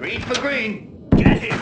Green for green. Get him.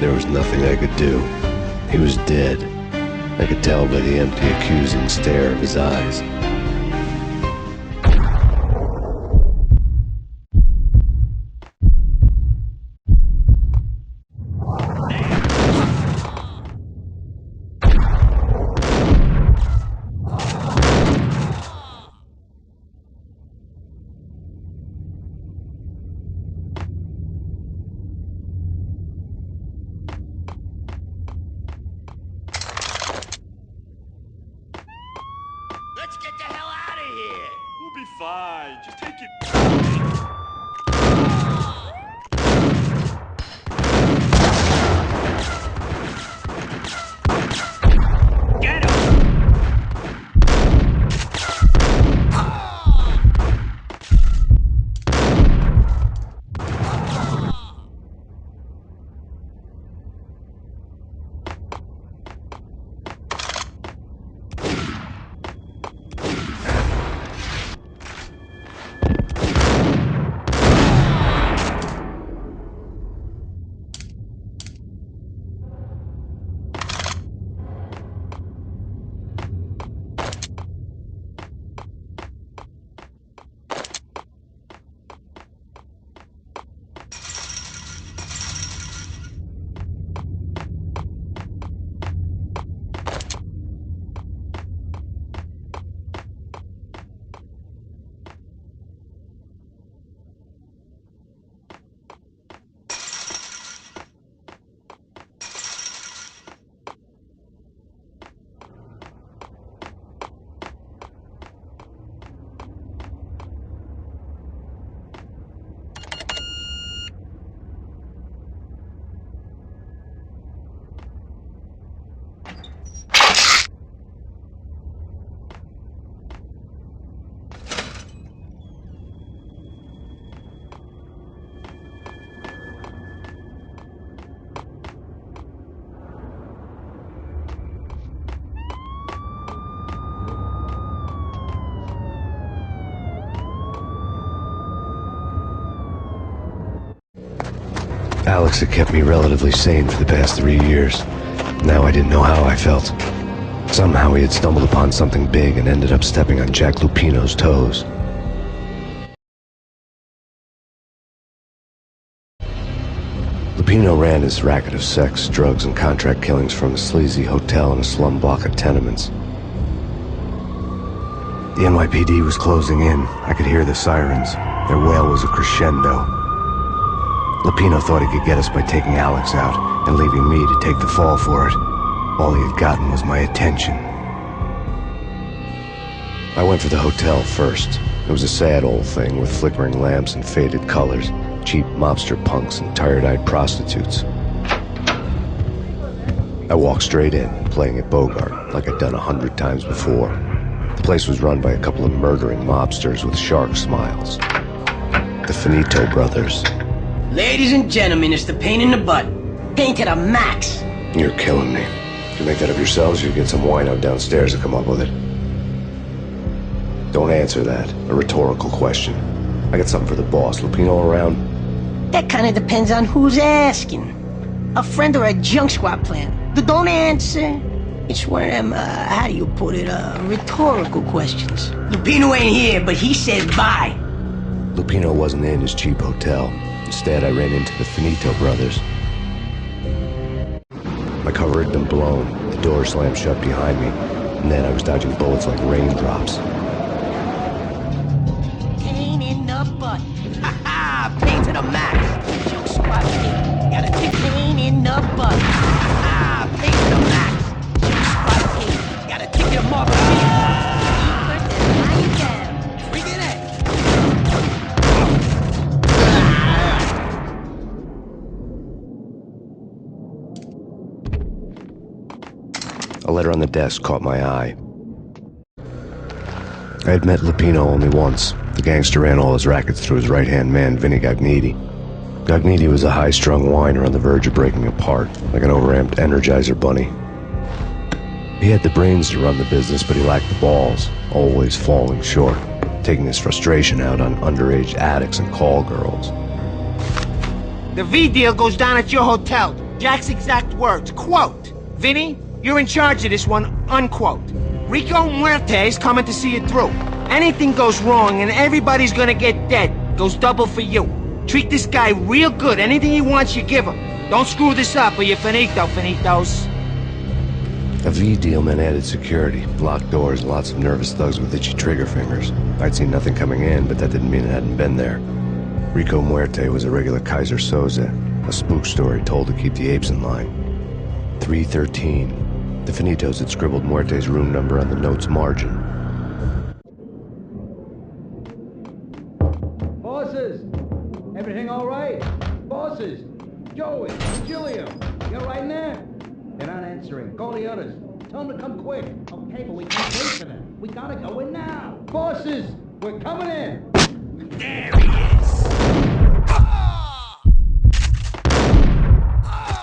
There was nothing I could do. He was dead. I could tell by the empty, accusing stare of his eyes. Let's get the hell out of here! We'll be fine. Just take it. Get him! Alex had kept me relatively sane for the past 3 years. Now I didn't know how I felt. Somehow he had stumbled upon something big and ended up stepping on Jack Lupino's toes. Lupino ran his racket of sex, drugs, and contract killings from a sleazy hotel in a slum block of tenements. The NYPD was closing in. I could hear the sirens. Their wail was a crescendo. Lupino thought he could get us by taking Alex out and leaving me to take the fall for it. All he had gotten was my attention. I went for the hotel first. It was a sad old thing with flickering lamps and faded colors, cheap mobster punks and tired-eyed prostitutes. I walked straight in, playing at Bogart, like I'd done 100 times before. The place was run by a couple of murdering mobsters with shark smiles. The Finito brothers. Ladies and gentlemen, it's the pain in the butt. Pain to the max. You're killing me. Did you make that up yourselves, or you get some wino downstairs to come up with it? Don't answer that. A rhetorical question. I got something for the boss. Lupino around? That kind of depends on who's asking. A friend or a junk squad plan. Don't answer. It's one of them, how do you put it, rhetorical questions. Lupino ain't here, but he said bye. Lupino wasn't in his cheap hotel. Instead, I ran into the Finito brothers. My cover had been blown, the door slammed shut behind me, and then I was dodging bullets like raindrops. Pain in the butt. Ha ha! Pain to the max. Junk squad kid. Gotta take pain in the butt. Ha ha! Pain to the max. Junk squad kid. Gotta take your marble kid. First and lie down. Bring it in. A letter on the desk caught my eye. I had met Lupino only once. The gangster ran all his rackets through his right-hand man, Vinny Gagniti. Gagniti was a high-strung whiner on the verge of breaking apart, like an overamped Energizer bunny. He had the brains to run the business, but he lacked the balls, always falling short, taking his frustration out on underage addicts and call girls. The V deal goes down at your hotel. Jack's exact words, quote, "Vinny, you're in charge of this one," unquote. Rico Muerte's coming to see it through. Anything goes wrong and everybody's gonna get dead. Goes double for you. Treat this guy real good. Anything he wants, you give him. Don't screw this up or you're finito, finitos. A V deal meant added security, locked doors, and lots of nervous thugs with itchy trigger fingers. I'd seen nothing coming in, but that didn't mean it hadn't been there. Rico Muerte was a regular Kaiser Soze, a spook story told to keep the apes in line. 313. The Finitos had scribbled Muerte's room number on the note's margin. Bosses! Everything all right? Bosses! Joey, Julio, you all right in there? They're not answering. Call the others. Tell them to come quick. Okay, but we can't wait for them. We gotta go in now. Bosses, we're coming in. There he is! Ah! Ah! Ah!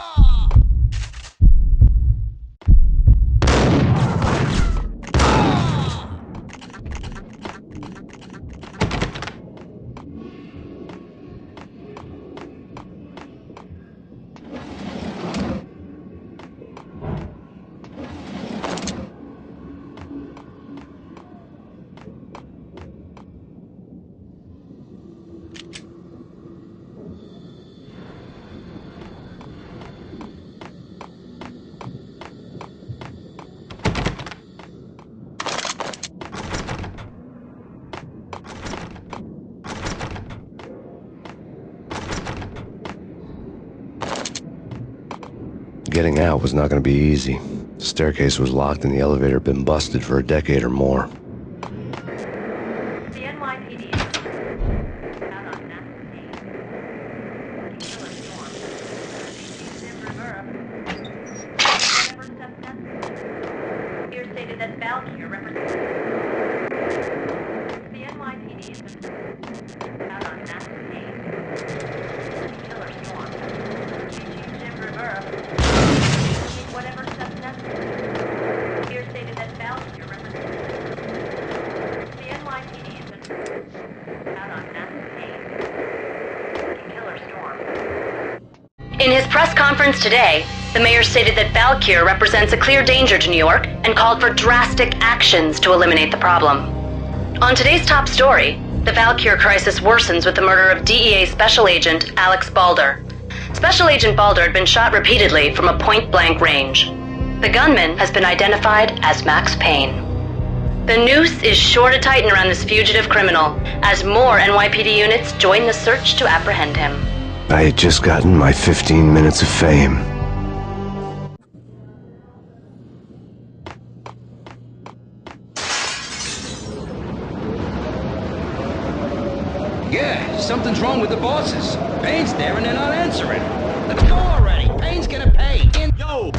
Getting out was not going to be easy. The staircase was locked and the elevator had been busted for a decade or more. The NYPD is out on Max Payne. Killer storm. Whatever steps necessary. Here stated that Valkyr represents. The NYPD is out on Max Payne. Killer storm. Whatever steps necessary. Here stated that Valkyr represents. The NYPD is out on Max Payne. Killer storm. In his press conference today, the mayor stated that Valkyr represents a clear danger to New York and called for drastic actions to eliminate the problem. On today's top story, the Valkyr crisis worsens with the murder of DEA Special Agent Alex Balder. Special Agent Balder had been shot repeatedly from a point-blank range. The gunman has been identified as Max Payne. The noose is sure to tighten around this fugitive criminal as more NYPD units join the search to apprehend him. I had just gotten my 15 minutes of fame. Yeah, something's wrong with the bosses. Payne's there and they're not answering. Let's go already. Payne's gonna pay. Yo!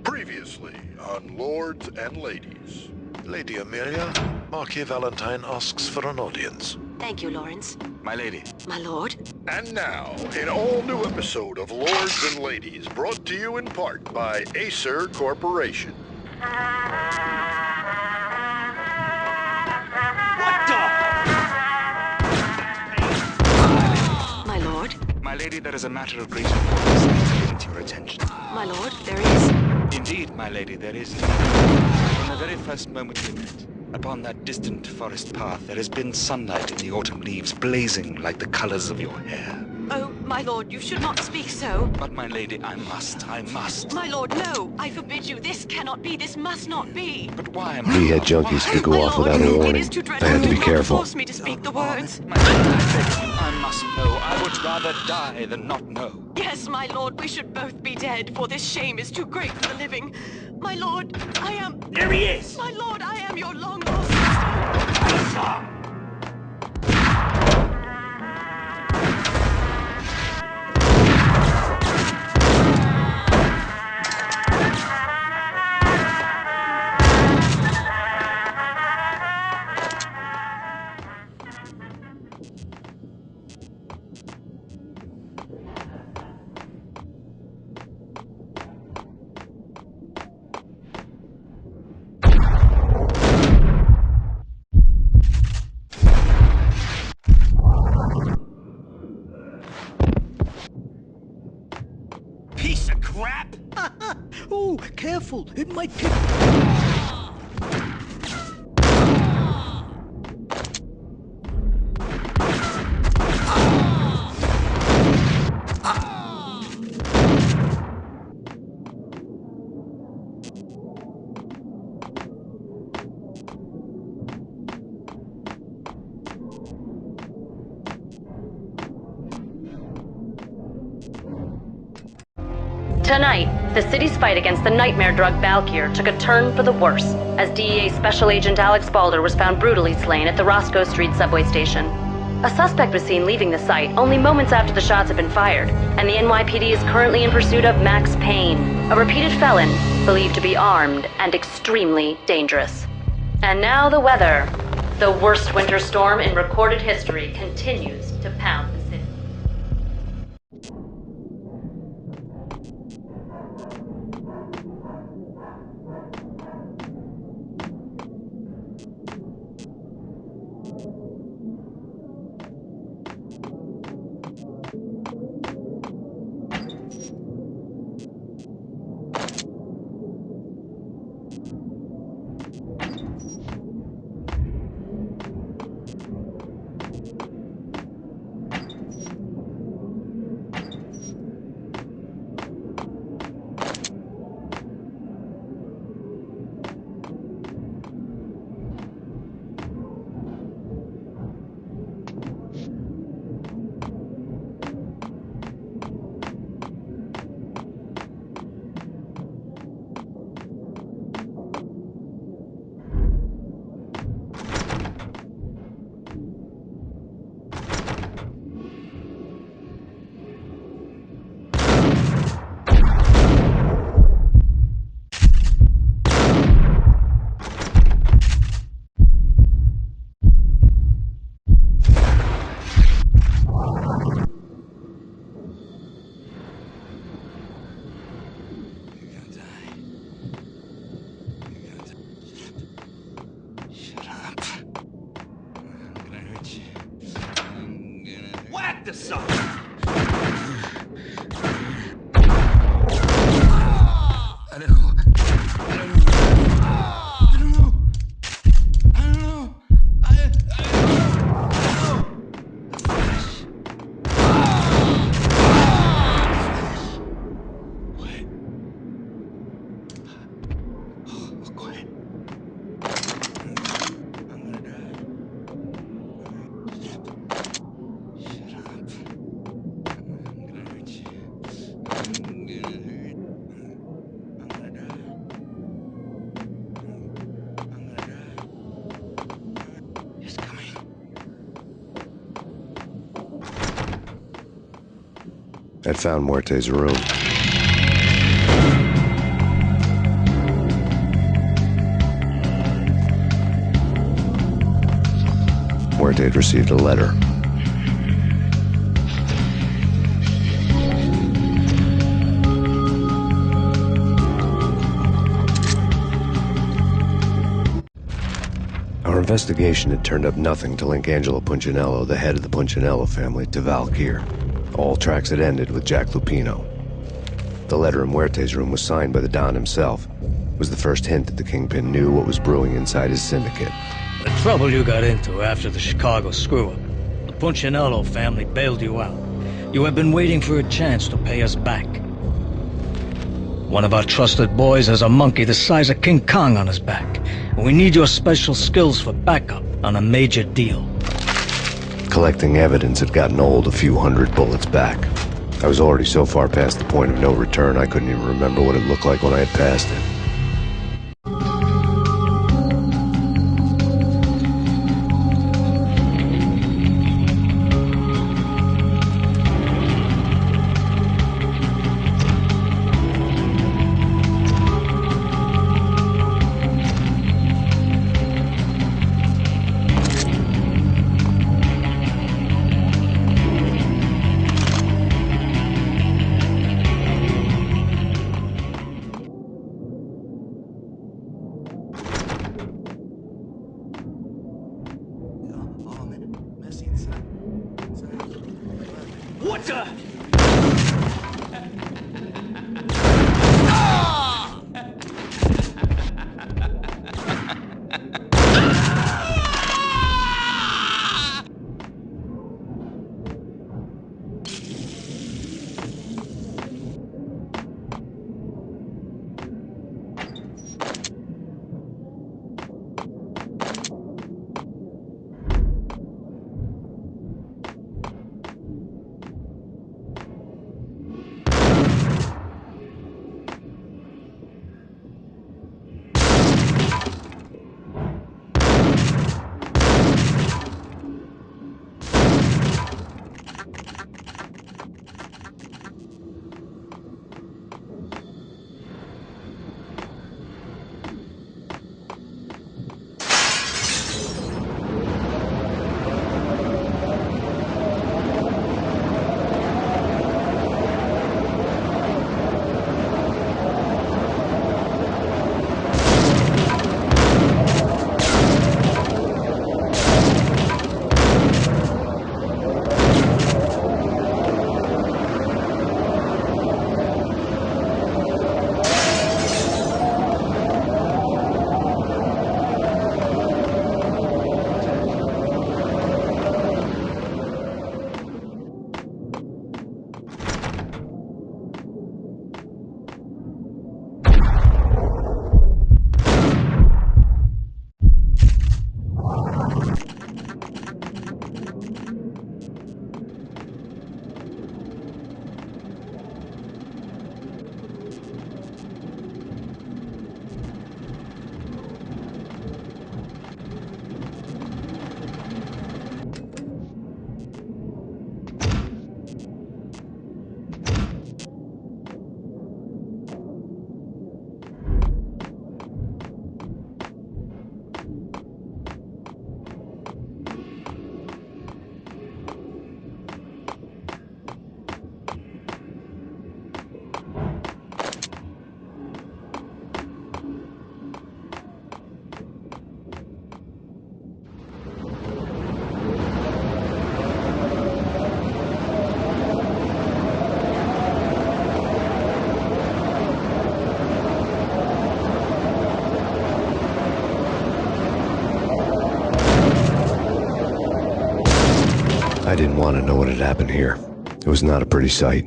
Previously on Lords and Ladies. Lady Amelia, Marquis Valentine asks for an audience. Thank you, Lawrence. My lady. My lord. And now, an all-new episode of Lords and Ladies, brought to you in part by Acer Corporation. What the? My lord. My lady, there is a matter of great importance I need to bring to your attention. My lord, there is. Indeed, my lady, there is. From the very first moment we met, upon that distant forest path, there has been sunlight in the autumn leaves blazing like the colors of your hair. Oh, my lord, you should not speak so. But, my lady, I must. My lord, no! I forbid you. This cannot be. This must not be. But why, Behead junkies could go My off lord, without a it warning. is too I dreadful. had to be Do not careful. force me to speak the words. My lady, I beg you, I must know. I would rather die than not know. Yes, my lord, we should both be dead, for this shame is too great for the living. My lord, I am... There he is! My lord, I am your long-lost sister. Piece of crap! Oh, careful! It might kick. Tonight, the city's fight against the nightmare drug Valkyr took a turn for the worse, as DEA Special Agent Alex Balder was found brutally slain at the Roscoe Street subway station. A suspect was seen leaving the site only moments after the shots had been fired, and the NYPD is currently in pursuit of Max Payne, a repeated felon, believed to be armed and extremely dangerous. And now the weather. The worst winter storm in recorded history continues to pound the city. Whack the sucker! I'd found Muerte's room. Muerte had received a letter. Our investigation had turned up nothing to link Angelo Punchinello, the head of the Punchinello family, to Valkyr. All tracks had ended with Jack Lupino. The letter in Muerte's room was signed by the Don himself. It was the first hint that the Kingpin knew what was brewing inside his syndicate. The trouble you got into after the Chicago screw-up. The Punchinello family bailed you out. You have been waiting for a chance to pay us back. One of our trusted boys has a monkey the size of King Kong on his back. And we need your special skills for backup on a major deal. Collecting evidence had gotten old a few hundred bullets back. I was already so far past the point of no return I couldn't even remember what it looked like when I had passed it. What the? I didn't want to know what had happened here. It was not a pretty sight.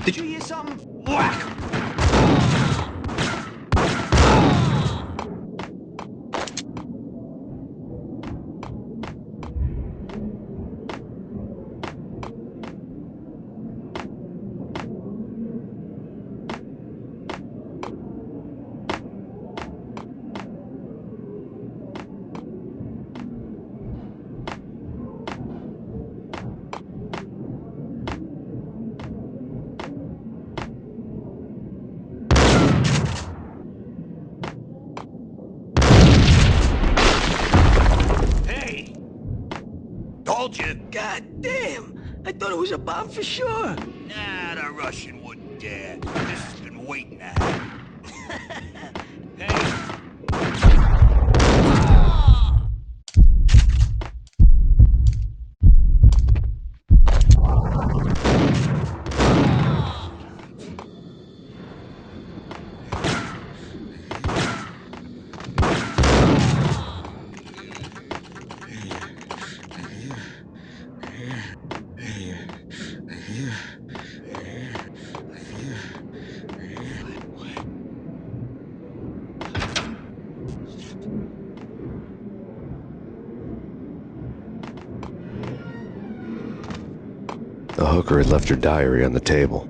Did you hear something? Whack! Told you. God damn! I thought it was a bomb for sure. Nah, the Russian wouldn't dare. This has been waiting to happen. Hey. The hooker had left her diary on the table.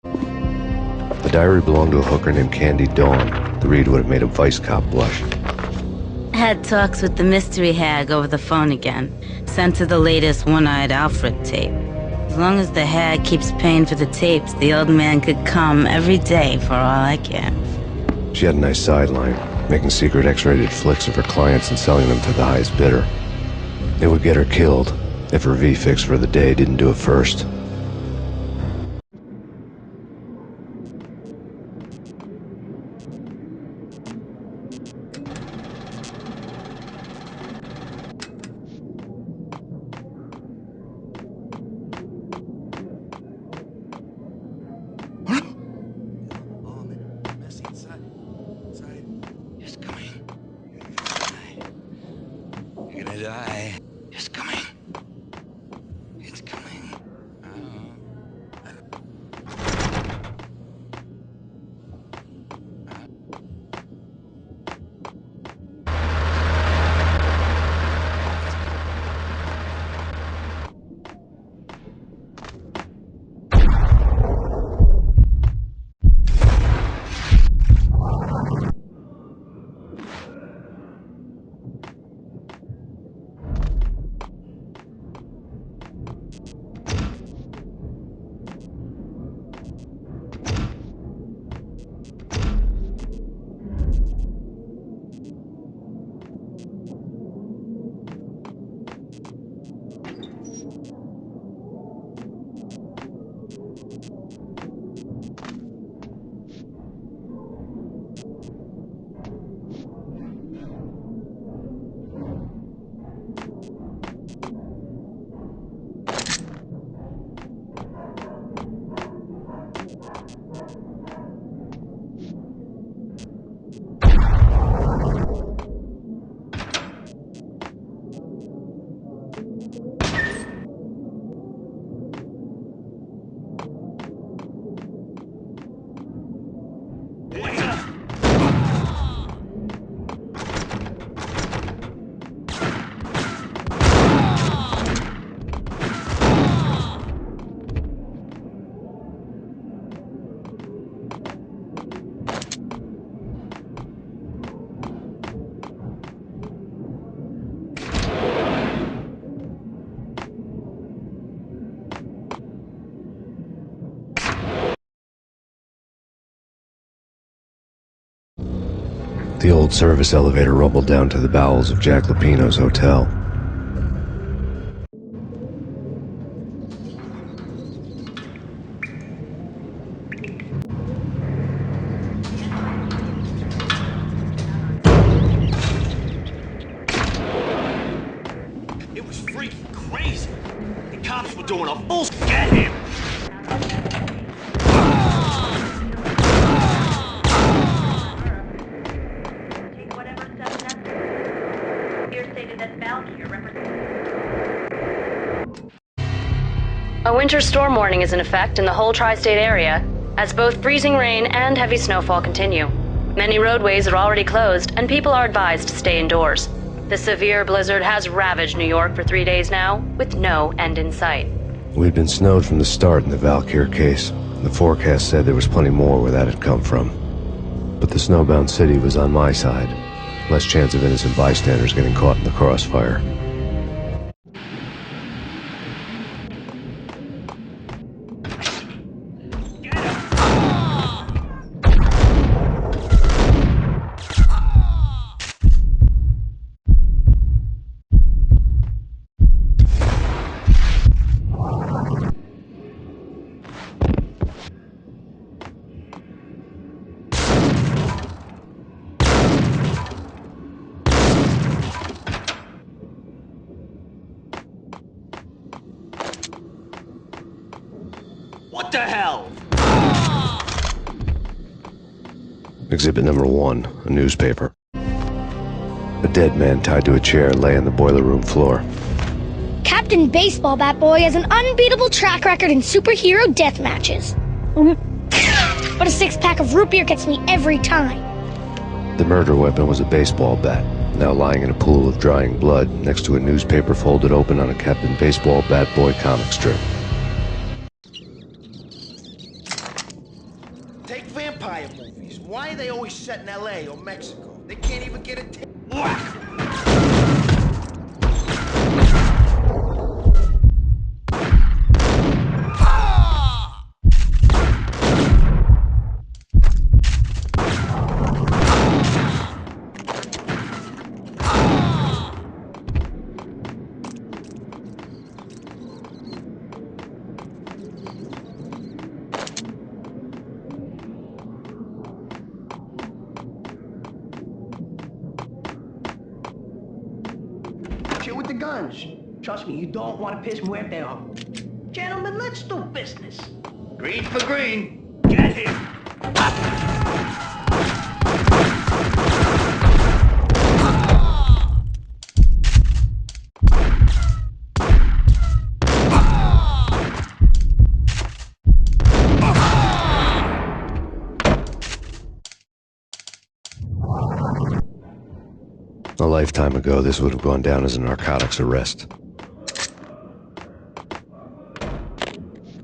The diary belonged to a hooker named Candy Dawn. The read would have made a vice cop blush. Had talks with the mystery hag over the phone again. Sent her the latest One-Eyed Alfred tape. As long as the hag keeps paying for the tapes, the old man could come every day for all I care. She had a nice sideline, making secret X-rated flicks of her clients and selling them to the highest bidder. It would get her killed if her V-fix for the day didn't do it first. You're gonna die. It's coming. It's coming. The old service elevator rumbled down to the bowels of Jack Lupino's hotel. It was freaking crazy. The cops were doing a full get him. Take whatever steps necessary. Here stated that Valkyrie represents... A winter storm warning is in effect in the whole tri-state area, as both freezing rain and heavy snowfall continue. Many roadways are already closed, and people are advised to stay indoors. The severe blizzard has ravaged New York for 3 days now, with no end in sight. We'd been snowed from the start in the Valkyr case. The forecast said there was plenty more where that had come from. But the snowbound city was on my side. Less chance of innocent bystanders getting caught in the crossfire. What the hell? Exhibit number 1, a newspaper. A dead man tied to a chair lay on the boiler room floor. Captain Baseball Bat Boy has an unbeatable track record in superhero death matches. But a 6-pack of root beer gets me every time. The murder weapon was a baseball bat, now lying in a pool of drying blood next to a newspaper folded open on a Captain Baseball Bat Boy comic strip. Take vampire movies. Why are they always set in LA or Mexico? They can't even get a whack! Shit with the guns. Trust me, you don't want to piss muerte off. Gentlemen, let's do business. Green for green. Get him. A lifetime ago, this would have gone down as a narcotics arrest.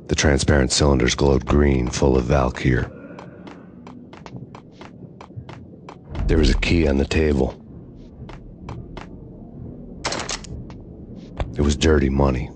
The transparent cylinders glowed green, full of Valkyr. There was a key on the table. It was dirty money.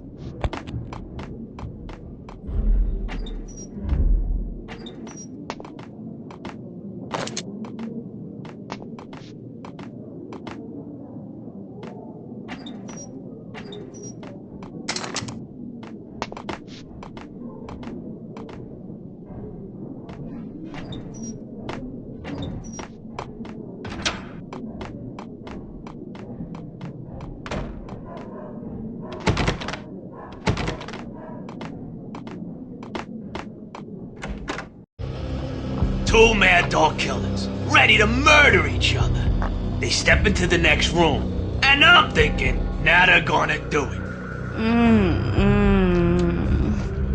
Two mad dog killers, ready to murder each other. They step into the next room, and I'm thinking, now they're gonna do it.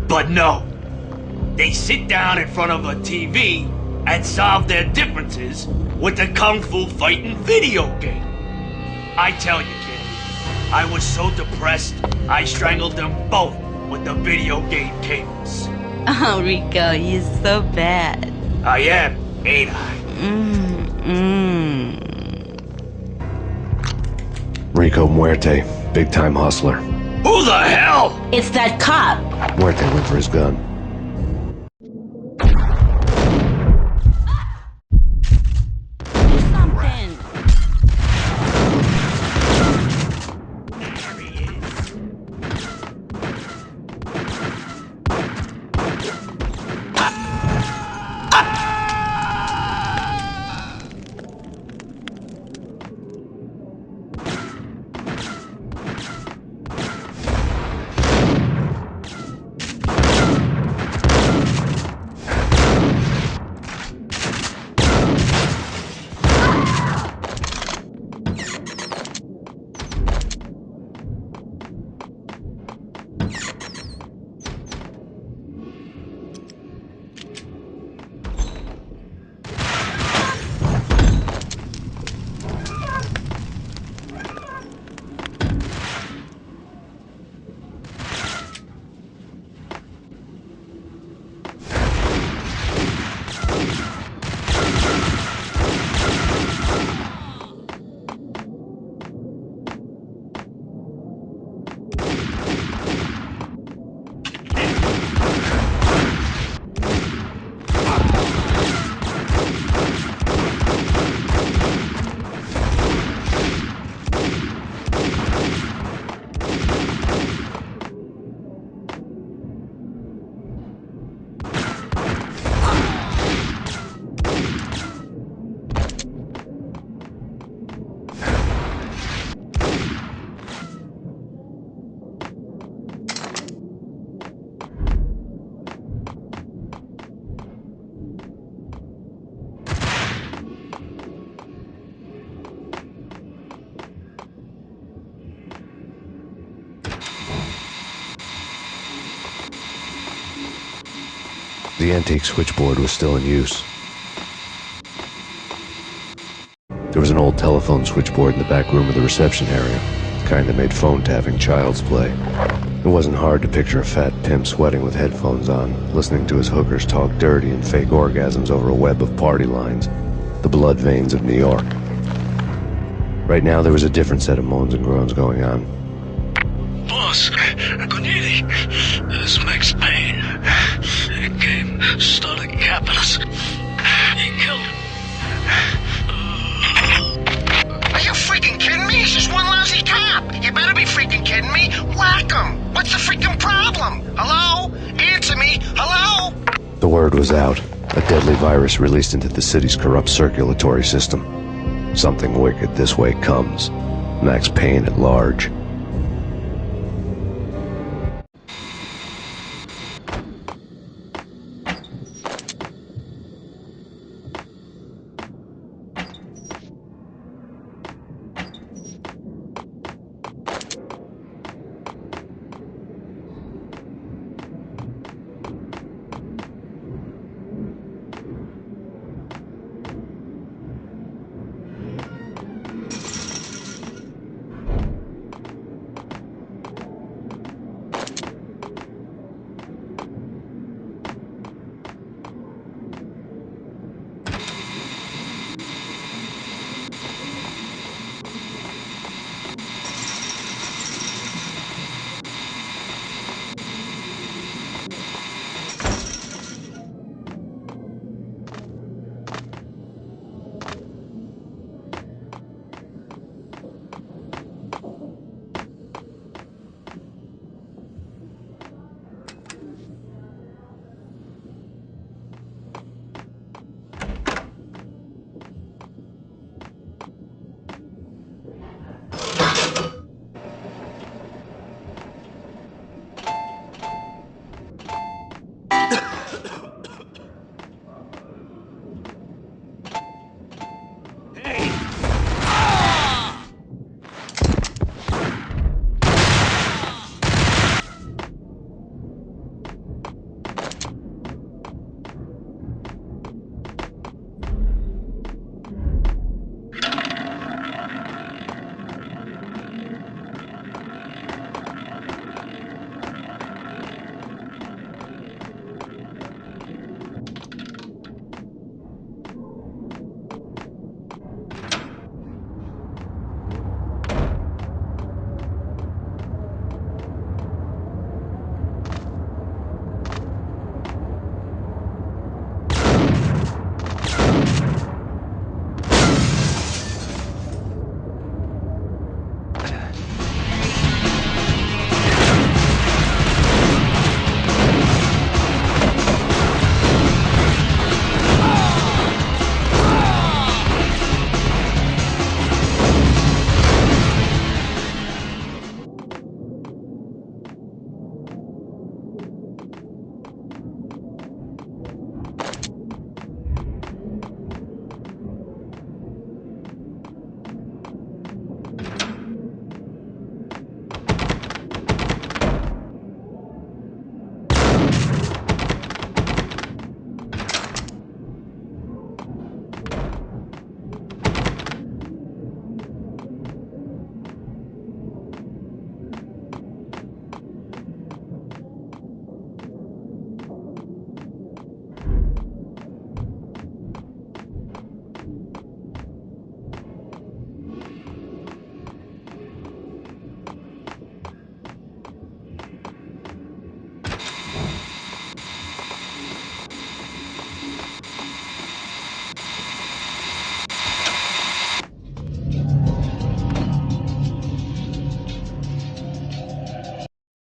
But no. They sit down in front of a TV and solve their differences with the Kung Fu fighting video game. I tell you, kid, I was so depressed, I strangled them both with the video game cables. Oh, Rico, you're so bad. I am, ain't I? Rico Muerte, big-time hustler. Who the hell? It's that cop. Muerte went for his gun. Do something. There he is. The antique switchboard was still in use. There was an old telephone switchboard in the back room of the reception area, the kind that made phone tapping child's play. It wasn't hard to picture a fat pimp sweating with headphones on, listening to his hookers talk dirty and fake orgasms over a web of party lines, the blood veins of New York. Right now, there was a different set of moans and groans going on. Boss, good evening. This is Max Payne. He came, started capping us. He killed him. Are you freaking kidding me? He's just one lousy cop. You better be freaking kidding me. Whack him. What's the freaking problem? Hello? Answer me. Hello? The word was out. A deadly virus released into the city's corrupt circulatory system. Something wicked this way comes. Max Payne at large.